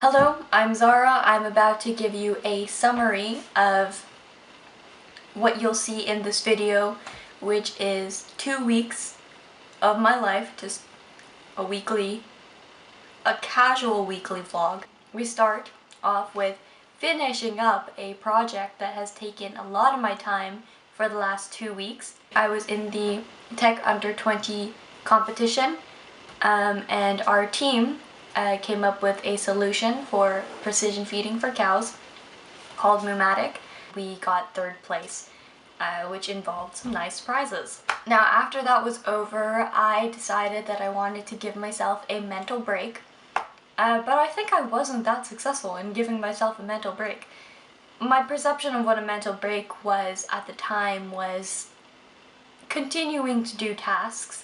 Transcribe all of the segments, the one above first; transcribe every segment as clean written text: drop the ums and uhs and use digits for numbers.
Hello, I'm Zara. I'm about to give you a summary of what you'll see in this video, which is 2 weeks of my life, just a casual weekly vlog. We start off with finishing up a project that has taken a lot of my time for the last 2 weeks. I was in the Tech Under 20 competition, and our team came up with a solution for precision feeding for cows called Moomatic. We got 3rd place, which involved some nice prizes. Now, after that was over, I decided that I wanted to give myself a mental break, but I think I wasn't that successful in giving myself a mental break. My perception of what a mental break was at the time was continuing to do tasks,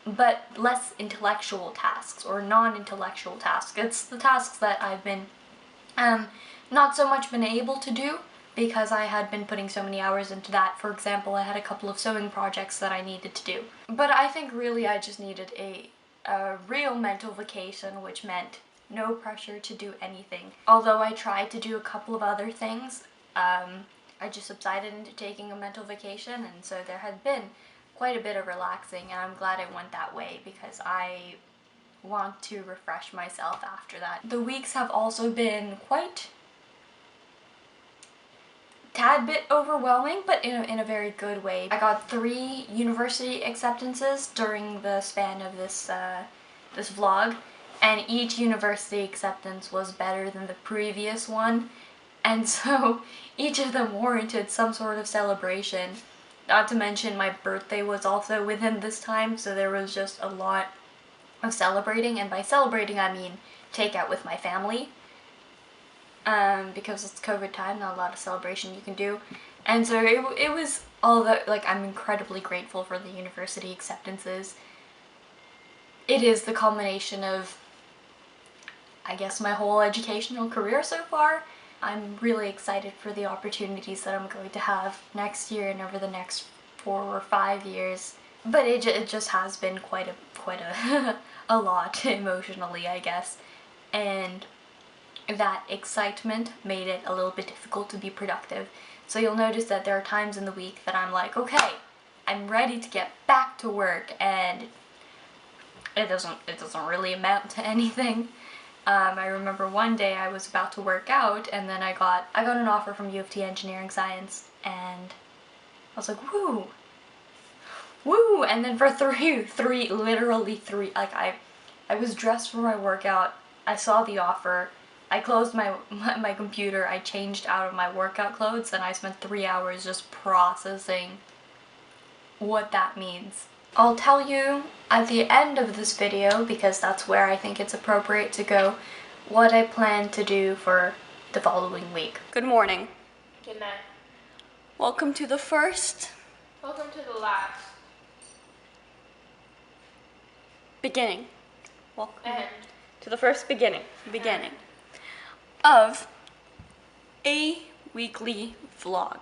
but less intellectual tasks or non-intellectual tasks. It's the tasks that I've been not so much been able to do because I had been putting so many hours into that. For example, I had a couple of sewing projects that I needed to do. But I think really I just needed a real mental vacation, which meant no pressure to do anything. Although I tried to do a couple of other things, I just subsided into taking a mental vacation, and so there had been quite a bit of relaxing, and I'm glad it went that way because I want to refresh myself after that. The weeks have also been quite tad bit overwhelming, but in a very good way. I got 3 university acceptances during the span of this this vlog, and each university acceptance was better than the previous one, and so each of them warranted some sort of celebration. Not to mention my birthday was also within this time, so there was just a lot of celebrating, and by celebrating I mean takeout with my family. Because it's COVID time, not a lot of celebration you can do. And so it was all the, like, I'm incredibly grateful for the university acceptances. It is the culmination of, I guess, my whole educational career so far. I'm really excited for the opportunities that I'm going to have next year and over the next 4 or 5 years. But it just has been quite a a lot emotionally, I guess. And that excitement made it a little bit difficult to be productive. So you'll notice that there are times in the week that I'm like, okay, I'm ready to get back to work, and it doesn't really amount to anything. I remember one day I was about to work out, and then I got an offer from U of T Engineering Science, and I was like, woo, woo, and then for literally three, like I was dressed for my workout, I saw the offer, I closed my computer, I changed out of my workout clothes, and I spent 3 hours just processing what that means. I'll tell you at the end of this video, because that's where I think it's appropriate to go, what I plan to do for the following week. Good morning. Good night. Welcome to the first. Welcome to the last. Beginning. Welcome And to the first beginning of a weekly vlog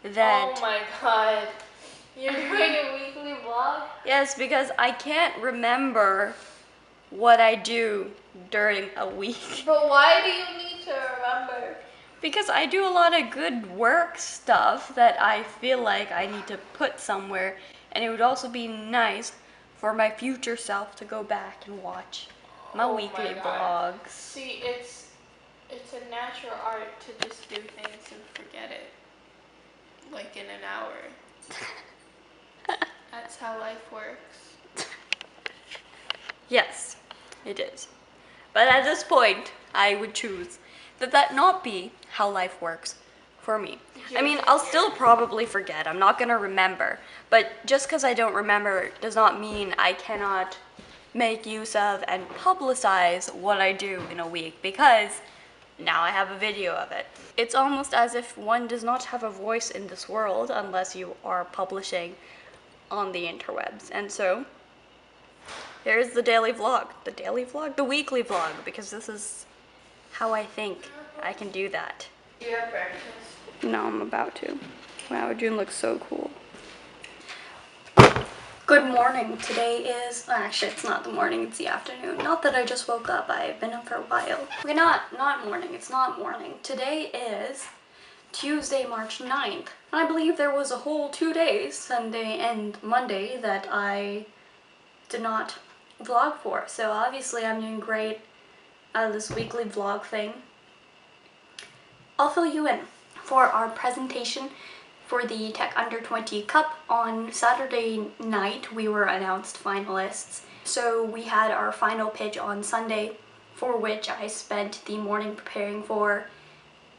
that... Oh my god. You're doing a weekly vlog? Yes, because I can't remember what I do during a week. But why do you need to remember? Because I do a lot of good work stuff that I feel like I need to put somewhere, and it would also be nice for my future self to go back and watch my weekly vlogs. See, it's a natural art to just do things and forget it. Like in an hour. That's how life works. Yes, it is. But at this point, I would choose that not be how life works for me. I mean, I'll still probably forget. I'm not gonna remember. But just because I don't remember does not mean I cannot make use of and publicize what I do in a week, because now I have a video of it. It's almost as if one does not have a voice in this world unless you are publishing on the interwebs. And so here's the daily vlog. The weekly vlog, because this is how I think I can do that. Do you have breakfast? No, I'm about to. Wow, June looks so cool. Good Good morning. Today is, actually it's not the morning, it's the afternoon. Not that I just woke up, I've been up for a while. Okay, not morning, it's not morning. Today is Tuesday, March 9th. And I believe there was a whole 2 days, Sunday and Monday, that I did not vlog for. So obviously I'm doing great at this weekly vlog thing. I'll fill you in for our presentation for the Tech Under 20 Cup. On Saturday night, we were announced finalists. So we had our final pitch on Sunday, for which I spent the morning preparing for,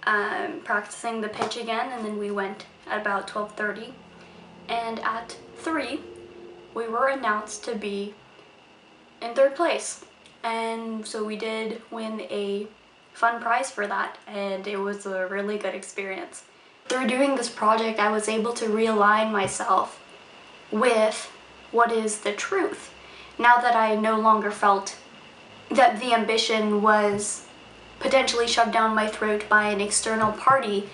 practicing the pitch again, and then we went at about 12:30. And at 3, we were announced to be in 3rd place. And so we did win a fun prize for that, and it was a really good experience. Through doing this project, I was able to realign myself with what is the truth. Now that I no longer felt that the ambition was potentially shoved down my throat by an external party,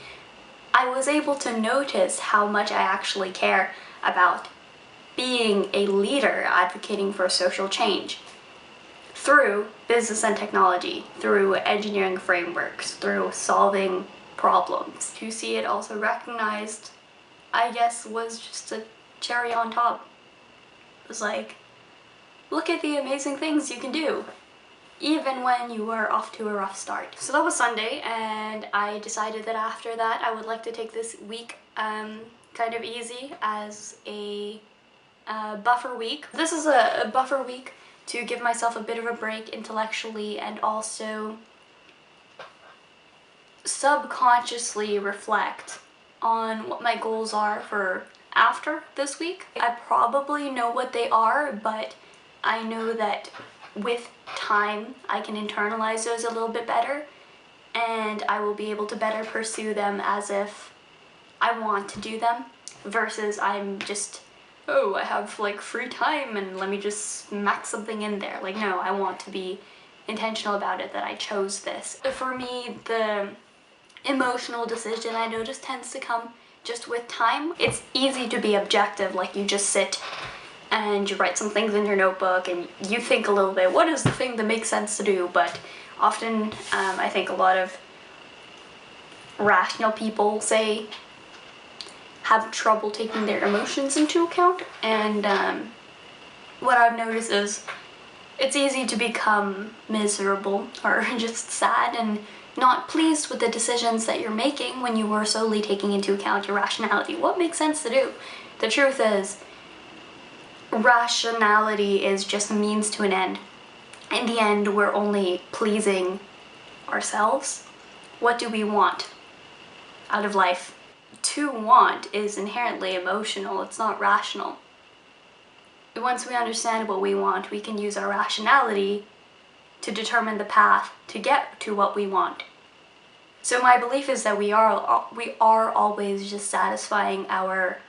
I was able to notice how much I actually care about being a leader advocating for social change through business and technology, through engineering frameworks, through solving problems. To see it also recognized, I guess, was just a cherry on top. It was like, look at the amazing things you can do, even when you are off to a rough start. So that was Sunday, and I decided that after that I would like to take this week kind of easy as a buffer week. This is a buffer week to give myself a bit of a break intellectually and also subconsciously reflect on what my goals are for after this week. I probably know what they are, but I know that with time I can internalize those a little bit better, and I will be able to better pursue them as if I want to do them, versus I'm just, oh, I have like free time and let me just smack something in there. Like, no, I want to be intentional about it, that I chose this. For me, the emotional decision, I notice, tends to come just with time. It's easy to be objective, like you just sit and you write some things in your notebook and you think a little bit, what is the thing that makes sense to do? But often I think a lot of rational people have trouble taking their emotions into account, and what I've noticed is it's easy to become miserable or just sad and not pleased with the decisions that you're making when you were solely taking into account your rationality. What makes sense to do? The truth is, rationality is just a means to an end. In the end, we're only pleasing ourselves. What do we want out of life? To want is inherently emotional, it's not rational. Once we understand what we want, we can use our rationality to determine the path to get to what we want. So my belief is that we are always just satisfying our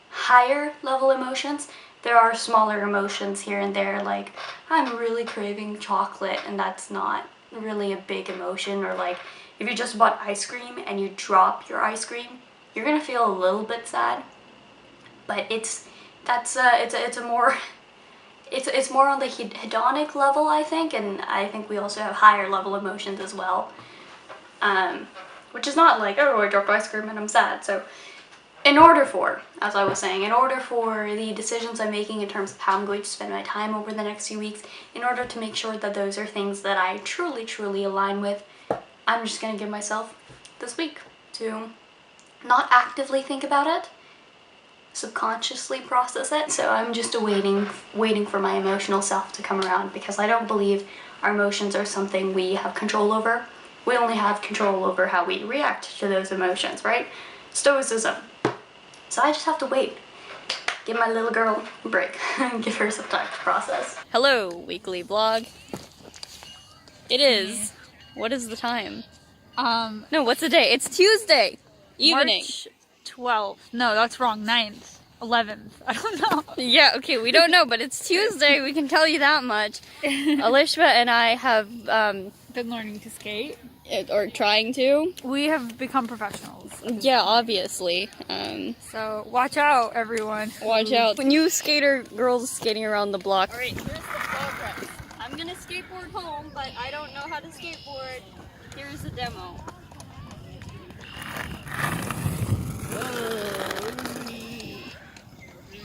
higher level emotions. There are smaller emotions here and there, like I'm really craving chocolate, and that's not really a big emotion. Or like if you just bought ice cream and you drop your ice cream, you're gonna feel a little bit sad. But it's more on the hedonic level, I think, and I think we also have higher level emotions as well. Which is not like, oh, I dropped ice cream and I'm sad. So in order for, as I was saying, in order for the decisions I'm making in terms of how I'm going to spend my time over the next few weeks, in order to make sure that those are things that I truly, truly align with, I'm just gonna give myself this week to not actively think about it, subconsciously process it. So I'm just waiting for my emotional self to come around, because I don't believe our emotions are something we have control over. We only have control over how we react to those emotions, right? Stoicism. So I just have to wait. Give my little girl a break and give her some time to process. Hello, weekly vlog. It is. What is the time? No, what's the day? It's Tuesday evening. March 12th. No, that's wrong. 9th. 11th. I don't know. Yeah, okay, we don't know, but it's Tuesday. We can tell you that much. Alishma and I have been learning to skate. Or trying to. We have become professionals. Yeah, obviously. So watch out, everyone. Watch out. New skater girls skating around the block. Alright, here's the progress. I'm gonna skateboard home, but I don't know how to skateboard. Here's the demo.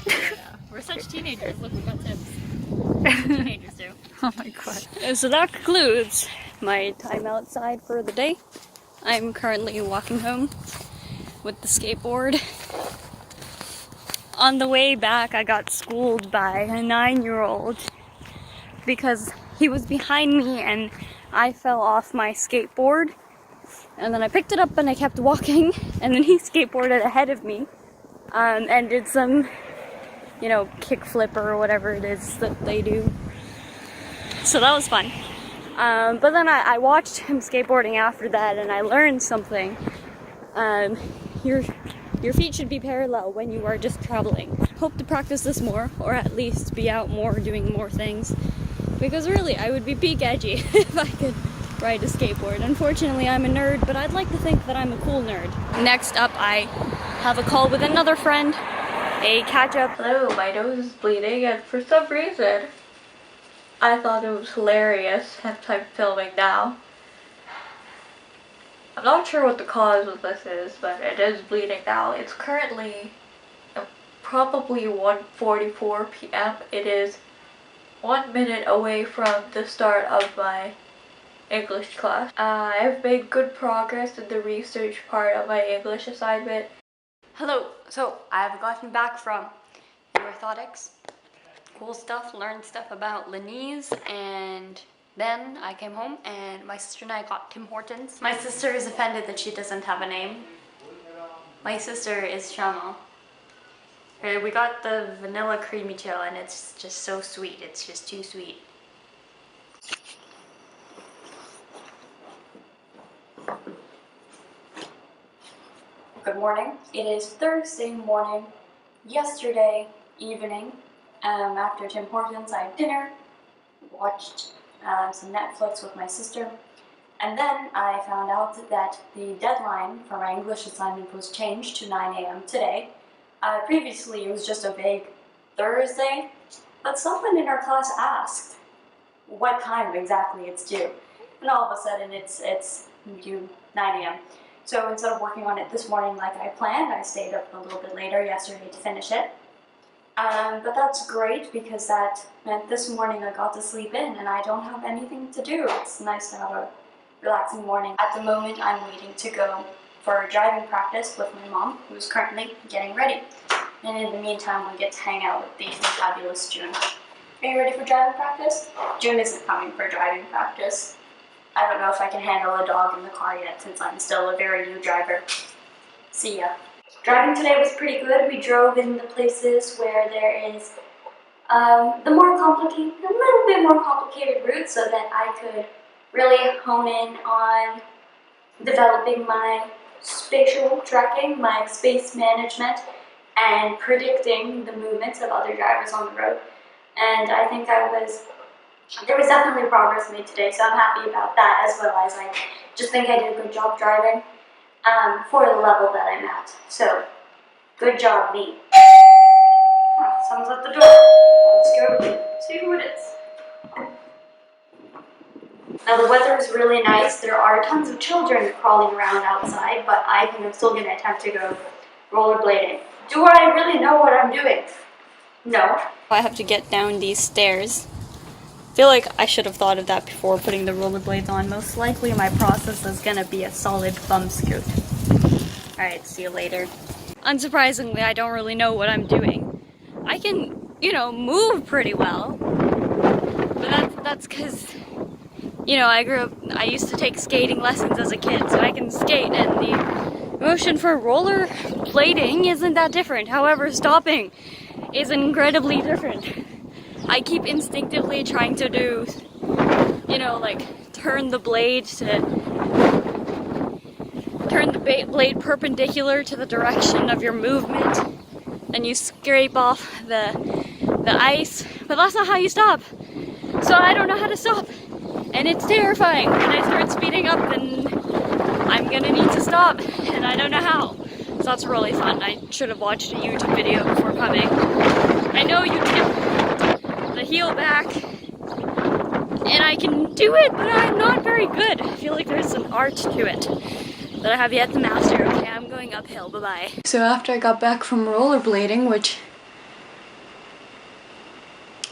Yeah, we're such teenagers. Look, we got tips. Teenagers do. Oh my god. And so that concludes my time outside for the day. I'm currently walking home with the skateboard. On the way back, I got schooled by a 9-year-old because he was behind me and I fell off my skateboard. And then I picked it up and I kept walking, and then he skateboarded ahead of me and did some, you know, kickflip or whatever it is that they do. So that was fun. But then I watched him skateboarding after that, and I learned something. Your feet should be parallel when you are just traveling. Hope to practice this more, or at least be out more doing more things. Because really, I would be peak edgy if I could ride a skateboard. Unfortunately, I'm a nerd, but I'd like to think that I'm a cool nerd. Next up, I have a call with another friend, a catch-up. Hello, my nose is bleeding, and for some reason, I thought it was hilarious, hence I'm filming now. I'm not sure what the cause of this is, but it is bleeding now. It's currently probably 1:44 p.m. It is 1 minute away from the start of my English class. I've made good progress in the research part of my English assignment. Hello, so I've gotten back from Orthotics. Cool stuff, learned stuff about Linese, and then I came home and my sister and I got Tim Hortons. My sister is offended that she doesn't have a name. My sister is Shama. We got the vanilla creamy chill and it's just so sweet, it's just too sweet. Good morning. It is Thursday morning. Yesterday evening, after Tim Hortons, I had dinner, watched some Netflix with my sister, and then I found out that the deadline for my English assignment was changed to 9 a.m. today. Previously, it was just a vague Thursday, but someone in our class asked what time exactly it's due, and all of a sudden it's due 9 a.m. So instead of working on it this morning like I planned, I stayed up a little bit later yesterday to finish it. But that's great because that meant this morning I got to sleep in and I don't have anything to do. It's nice to have a relaxing morning. At the moment, I'm waiting to go for driving practice with my mom, who's currently getting ready. And in the meantime, we get to hang out with the fabulous June. Are you ready for driving practice? June isn't coming for driving practice. I don't know if I can handle a dog in the car yet since I'm still a very new driver. See ya. Driving today was pretty good. We drove in the places where there is a little bit more complicated routes so that I could really hone in on developing my spatial tracking, my space management, and predicting the movements of other drivers on the road. And I think there was definitely progress made today, so I'm happy about that, as well as I just think I did a good job driving for the level that I'm at. So, good job, me. Oh, someone's at the door. Let's go see who it is. Now the weather is really nice. There are tons of children crawling around outside, but I think I'm still going to attempt to go rollerblading. Do I really know what I'm doing? No. I have to get down these stairs. I feel like I should have thought of that before putting the rollerblades on. Most likely my process is gonna be a solid bum scoot. Alright, see you later. Unsurprisingly, I don't really know what I'm doing. I can, move pretty well. But that's because, I used to take skating lessons as a kid, so I can skate, and the motion for rollerblading isn't that different. However, stopping is incredibly different. I keep instinctively trying to do, turn the blade perpendicular to the direction of your movement, and you scrape off the ice, but that's not how you stop. So I don't know how to stop. and it's terrifying. When I start speeding up, then I'm gonna need to stop, and I don't know how. So that's really fun. I should have watched a YouTube video before coming. I know you tip the heel back, and I can do it, but I'm not very good. I feel like there's an art to it that I have yet to master. Okay, I'm going uphill. Bye-bye. So after I got back from rollerblading, which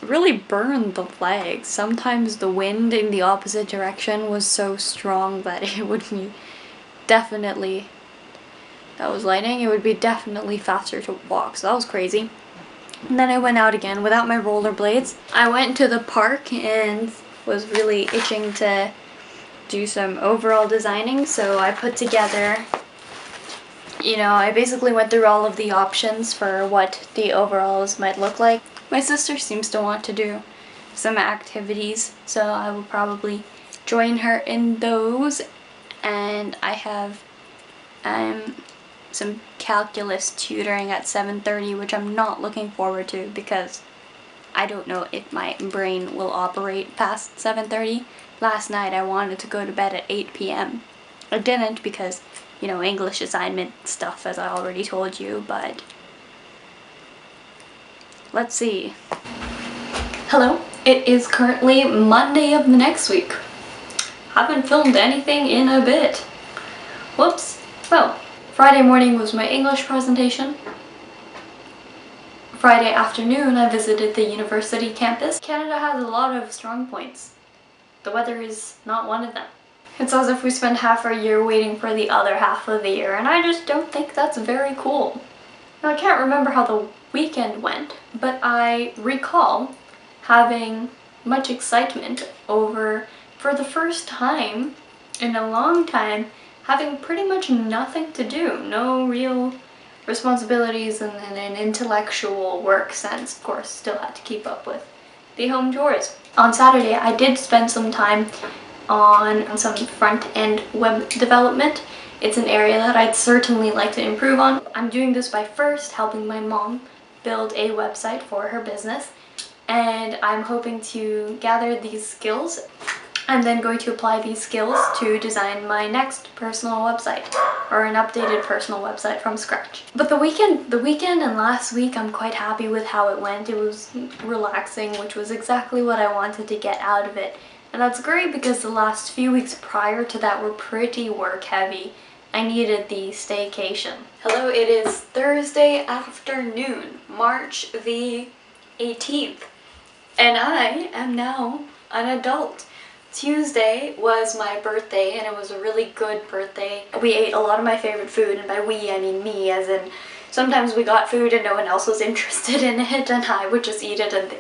really burned the legs, sometimes the wind in the opposite direction was so strong that it would be definitely, that was lightning, it would be definitely faster to walk, so that was crazy. And then I went out again without my rollerblades. I went to the park and was really itching to do some overall designing, so I put together, you know, I basically went through all of the options for what the overalls might look like. My sister seems to want to do some activities, so I will probably join her in those. And I have some calculus tutoring at 7:30, which I'm not looking forward to because I don't know if my brain will operate past 7:30. Last night I wanted to go to bed at 8 p.m. I didn't because, you know, English assignment stuff, as I already told you, but let's see. Hello, it is currently Monday of the next week. Haven't filmed anything in a bit. Whoops. Well, Friday morning was my English presentation. Friday afternoon I visited the university campus. Canada has a lot of strong points. The weather is not one of them. It's as if we spend half our year waiting for the other half of the year, and I just don't think that's very cool. Now, I can't remember how the weekend went, but I recall having much excitement over, for the first time in a long time, having pretty much nothing to do. No real responsibilities in an intellectual work sense. Of course, still had to keep up with the home chores. On Saturday, I did spend some time on some front-end web development. It's an area that I'd certainly like to improve on. I'm doing this by first helping my mom build a website for her business, and I'm hoping to gather these skills. I'm then going to apply these skills to design my next personal website, or an updated personal website from scratch. But the weekend and last week, I'm quite happy with how it went. It was relaxing, which was exactly what I wanted to get out of it. And that's great because the last few weeks prior to that were pretty work heavy. I needed the staycation. Hello, it is Thursday afternoon, March the 18th, and I am now an adult. Tuesday was my birthday, and it was a really good birthday. We ate a lot of my favorite food, and by we I mean me, as in sometimes we got food and no one else was interested in it, and I would just eat it and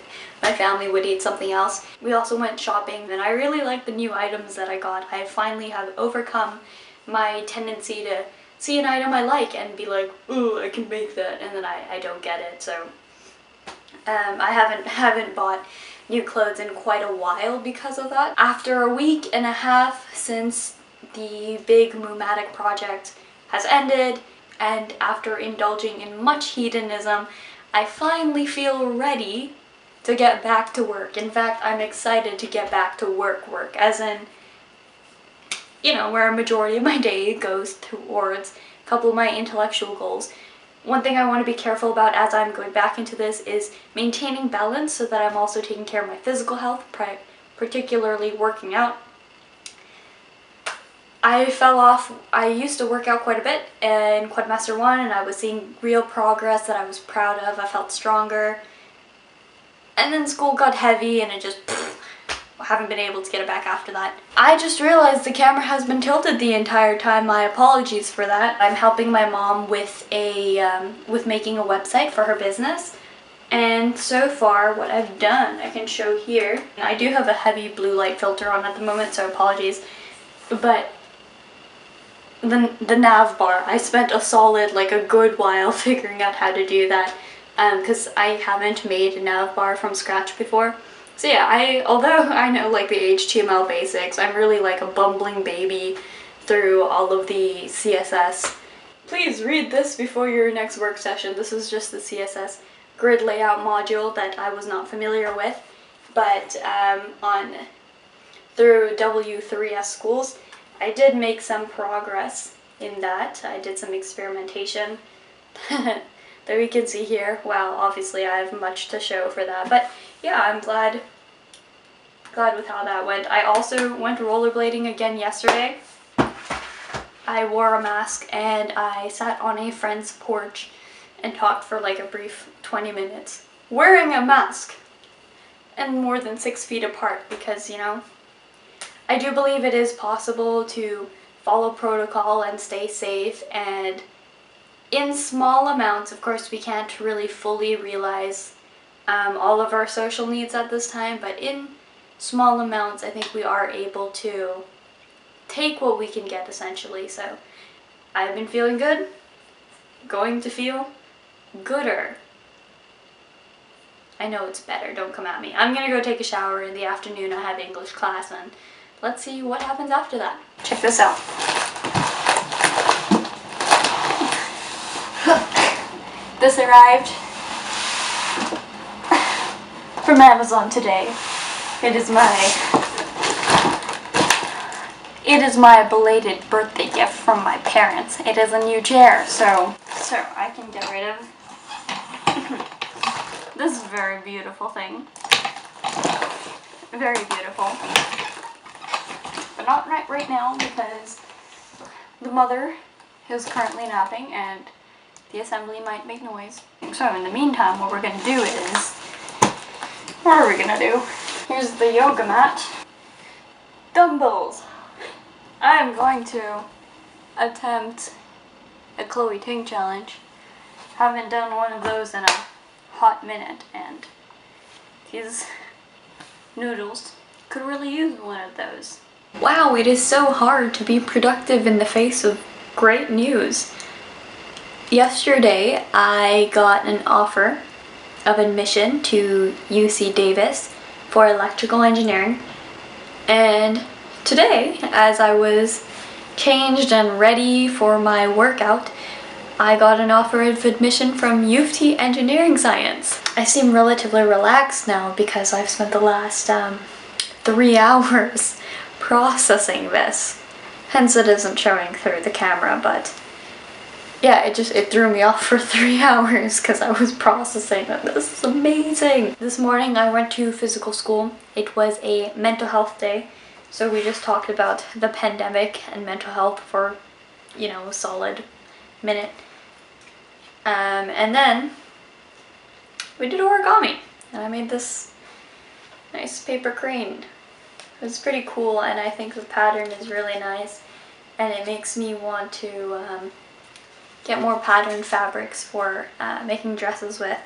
my family would eat something else. We also went shopping, and I really liked the new items that I got. I finally have overcome my tendency to see an item I like and be like, ooh, I can make that, and then I don't get it. So I haven't bought new clothes in quite a while because of that. After a week and a half since the big Moomatic project has ended, and after indulging in much hedonism, I finally feel ready to get back to work. In fact, I'm excited to get back to work, as in, you know, where a majority of my day goes towards a couple of my intellectual goals. One thing I want to be careful about as I'm going back into this is maintaining balance so that I'm also taking care of my physical health, particularly working out. I fell off. I used to work out quite a bit in Quadmaster 1, and I was seeing real progress that I was proud of. I felt stronger. And then school got heavy and it just, I haven't been able to get it back after that. I just realized the camera has been tilted the entire time. My apologies for that. I'm helping my mom with making a website for her business. And so far, what I've done, I can show here. I do have a heavy blue light filter on at the moment, so apologies. But the nav bar, I spent a solid, like a good while figuring out how to do that. Because I haven't made a nav bar from scratch before. So yeah, although I know like the HTML basics, I'm really like a bumbling baby through all of the CSS. Please read this before your next work session. This is just the CSS grid layout module that I was not familiar with. But on through W3S schools. I did make some progress in that. I did some experimentation that we can see here. Wow, obviously I have much to show for that, but yeah, I'm glad with how that went. I also went rollerblading again yesterday. I wore a mask and I sat on a friend's porch and talked for like a brief 20 minutes wearing a mask and more than 6 feet apart because, you know, I do believe it is possible to follow protocol and stay safe, and in small amounts. Of course, we can't really fully realize all of our social needs at this time, but in small amounts I think we are able to take what we can get, essentially. So I've been feeling good, going to feel gooder. I know it's better, don't come at me. I'm gonna go take a shower in the afternoon. I have English class and let's see what happens after that. Check this out. This arrived from Amazon today. It is my belated birthday gift from my parents. It is a new chair, so I can get rid of this very beautiful thing. Very beautiful. But not right now because the mother is currently napping and the assembly might make noise. So in the meantime, what we're gonna do is, what are we gonna do? Here's the yoga mat. Dumbbells. I'm going to attempt a Chloe Ting challenge. Haven't done one of those in a hot minute, and these noodles could really use one of those. Wow, it is so hard to be productive in the face of great news. Yesterday, I got an offer of admission to UC Davis for electrical engineering, and today, as I was changed and ready for my workout, I got an offer of admission from U of T Engineering Science. I seem relatively relaxed now because I've spent the last 3 hours processing this. Hence it isn't showing through the camera, but yeah, it threw me off for 3 hours because I was processing it. This is amazing. This morning I went to physical school. It was a mental health day. So we just talked about the pandemic and mental health for, you know, a solid minute. And then we did origami. And I made this nice paper crane. It's pretty cool, and I think the pattern is really nice. And it makes me want to get more patterned fabrics for making dresses with.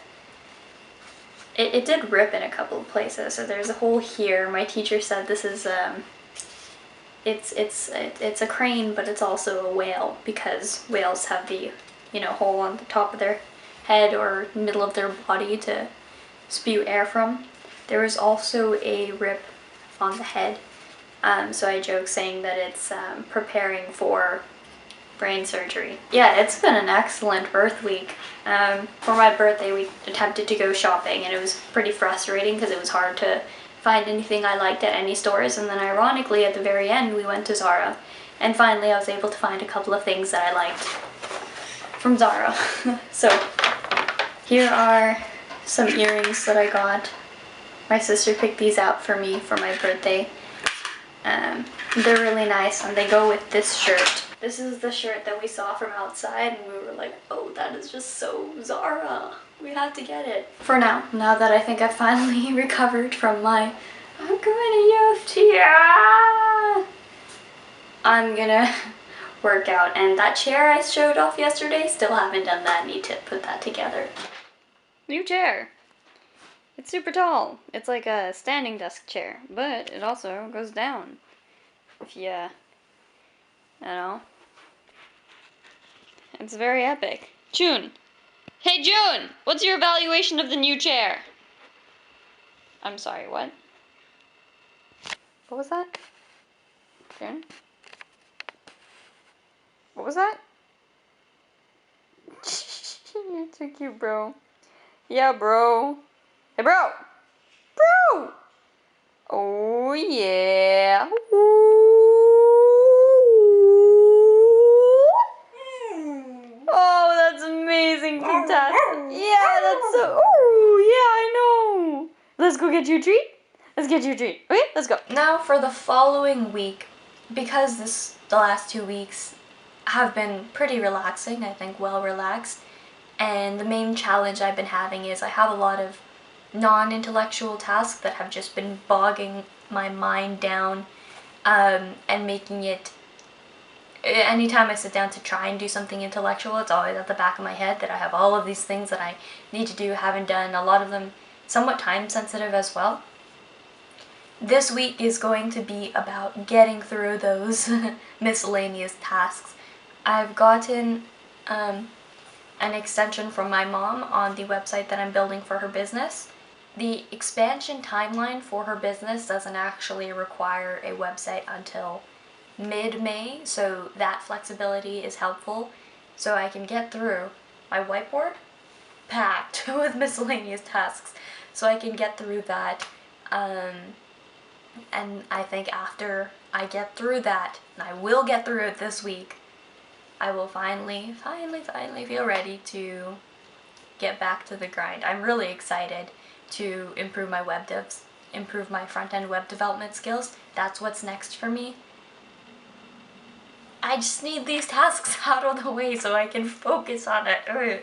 It did rip in a couple of places, so there's a hole here. My teacher said this is it's a crane, but it's also a whale, because whales have the, you know, hole on the top of their head or middle of their body to spew air from. There was also a rip on the head, so I joke saying that it's preparing for brain surgery. Yeah, it's been an excellent birth week. For my birthday, we attempted to go shopping, and it was pretty frustrating because it was hard to find anything I liked at any stores, and then ironically at the very end we went to Zara, and finally I was able to find a couple of things that I liked from Zara. So here are some earrings that I got. My sister picked these out for me for my birthday. They're really nice, and they go with this shirt. This is the shirt that we saw from outside, and we were like, oh, that is just so Zara. We have to get it. For now that I think I've finally recovered from my, I'm going to U of T, I'm gonna work out. And that chair I showed off yesterday, still haven't done that. Need to put that together. New chair. It's super tall. It's like a standing desk chair, but it also goes down. If you, I don't know. It's very epic. June! Hey June! What's your evaluation of the new chair? I'm sorry, what? What was that? June? What was that? You're too cute, bro. Yeah, bro. Hey, bro! Bro! Oh yeah. Oh, that's amazing, fantastic. Yeah, that's so. Oh yeah, I know. Let's go get you a treat. Let's get you a treat. Okay, let's go. Now for the following week, because the last 2 weeks have been pretty relaxing, I think well relaxed, and the main challenge I've been having is I have a lot of non-intellectual tasks that have just been bogging my mind down, and making it, anytime I sit down to try and do something intellectual, it's always at the back of my head that I have all of these things that I need to do, haven't done, a lot of them somewhat time sensitive as well. This week is going to be about getting through those miscellaneous tasks. I've gotten an extension from my mom on the website that I'm building for her business. The expansion timeline for her business doesn't actually require a website until mid-May, so that flexibility is helpful. So I can get through my whiteboard packed with miscellaneous tasks, so I can get through that. And I think after I get through that, and I will get through it this week, I will finally feel ready to get back to the grind. I'm really excited to improve my improve my front-end web development skills. That's what's next for me. I just need these tasks out of the way so I can focus on it. Ugh.